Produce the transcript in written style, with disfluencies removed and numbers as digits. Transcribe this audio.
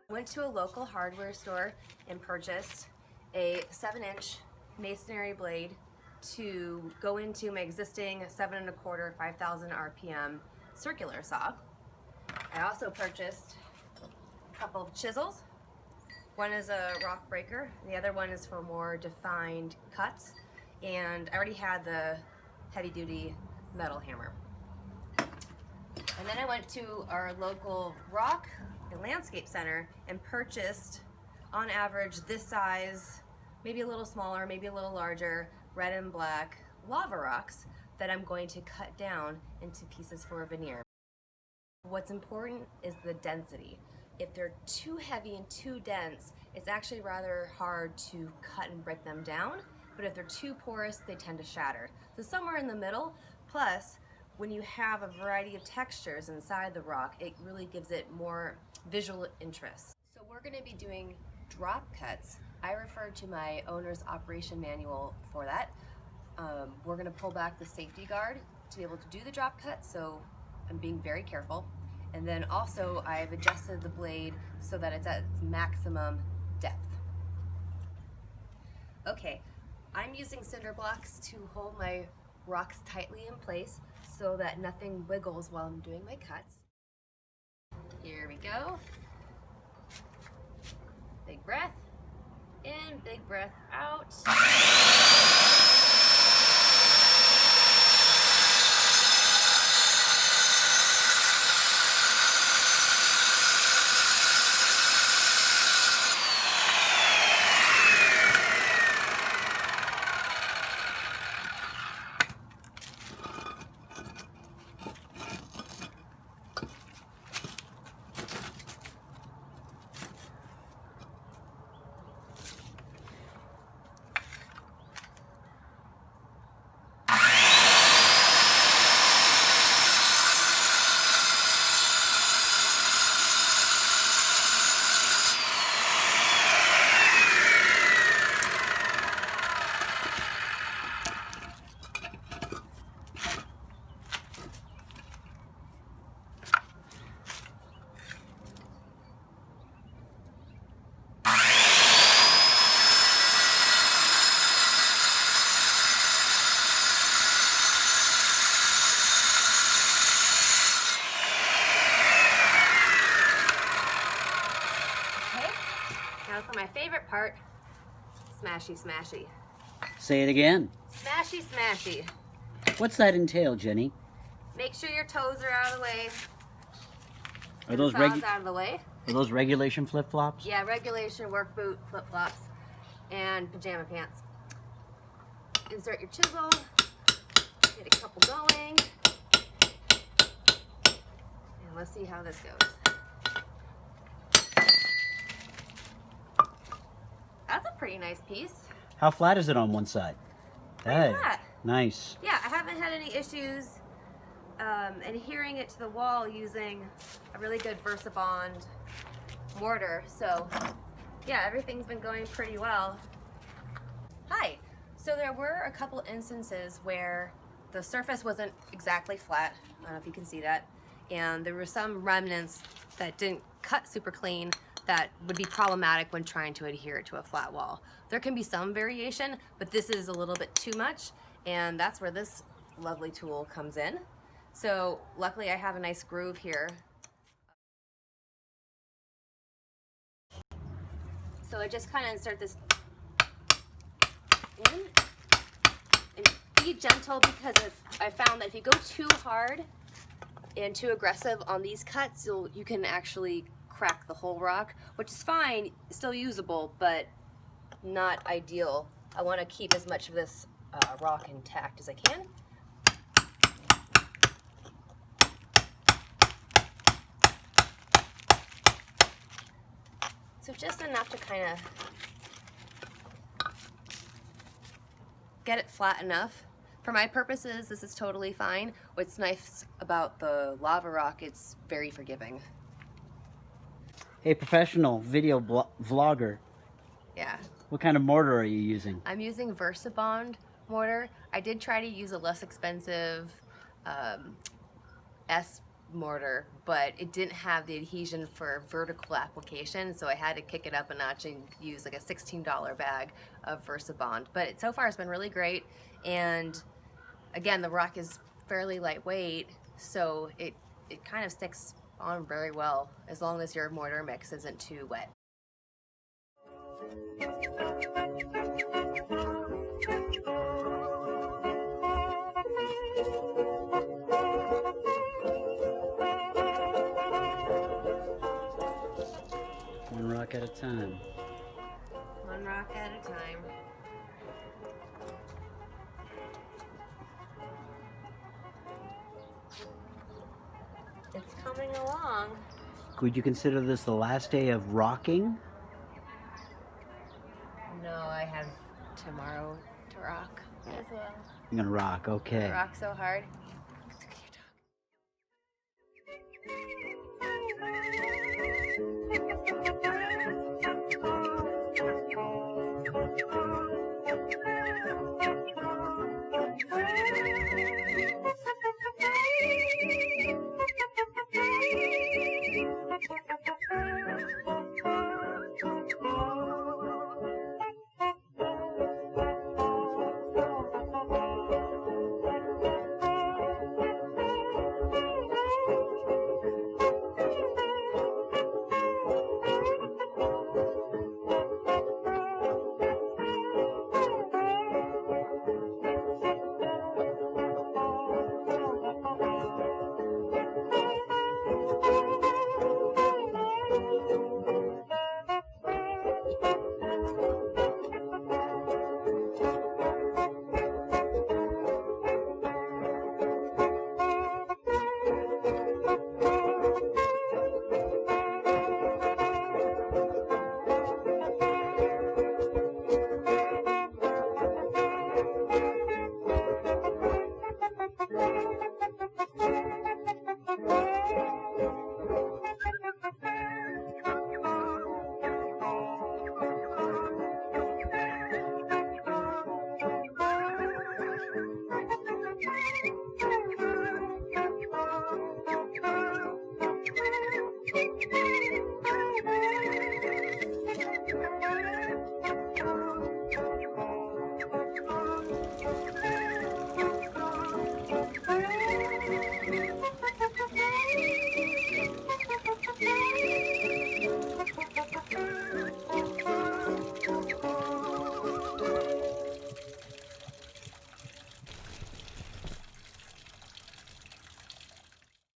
Went to a local hardware store and purchased a 7-inch masonry blade to go into my existing 7 1/4 5,000 RPM circular saw. I also purchased a couple of chisels. One is a rock breaker, the other one is for more defined cuts, and I already had the heavy duty metal hammer. And then I went to our local rock and landscape center and purchased, on average, this size, maybe a little smaller, maybe a little larger, red and black lava rocks that I'm going to cut down into pieces for a veneer. What's important is the density. If they're too heavy and too dense, it's actually rather hard to cut and break them down, but if they're too porous, they tend to shatter. So somewhere in the middle, plus when you have a variety of textures inside the rock, it really gives it more visual interest. So we're going to be doing drop cuts. I refer to my owner's operation manual for that. We're going to pull back the safety guard to be able to do the drop cut, so I'm being very careful. And then also I've adjusted the blade so that it's at its maximum depth. Okay, I'm using cinder blocks to hold my rocks tightly in place so that nothing wiggles while I'm doing my cuts. Here we go. Big breath in, big breath out. Now for my favorite part, smashy smashy. Say it again. Smashy smashy. What's that entail, Jenny? Make sure your toes are out of the way. Are those out of the way? Are those regulation flip-flops? Yeah, regulation work boot, flip-flops, and pajama pants. Insert your chisel, get a couple going, and let's see how this goes. That's a pretty nice piece. How flat is it on one side? Pretty flat. Nice. Yeah, I haven't had any issues adhering it to the wall using a really good VersaBond mortar. So yeah, everything's been going pretty well. Hi. So there were a couple instances where the surface wasn't exactly flat. I don't know if you can see that. And there were some remnants that didn't cut super clean that would be problematic when trying to adhere it to a flat wall. There can be some variation, but this is a little bit too much. and that's where this lovely tool comes in. So luckily I have a nice groove here. So I just kind of insert this in, and be gentle, because I found that if you go too hard and too aggressive on these cuts, you can actually crack the whole rock, which is fine, still usable, but not ideal. I want to keep as much of this rock intact as I can. So just enough to kind of get it flat enough. For my purposes, this is totally fine. What's nice about the lava rock, it's very forgiving. Hey, professional video vlogger. Yeah. What kind of mortar are you using? I'm using VersaBond mortar. I did try to use a less expensive S mortar, but it didn't have the adhesion for vertical application, so I had to kick it up a notch and use like a $16 bag of VersaBond. But so far it's been really great, and again, the rock is fairly lightweight, so it kind of sticks on very well as long as your mortar mix isn't too wet. One rock at a time. One rock at a time. It's coming along. Would you consider this the last day of rocking? No, I have tomorrow to rock as well. You're gonna rock, okay. Rock so hard.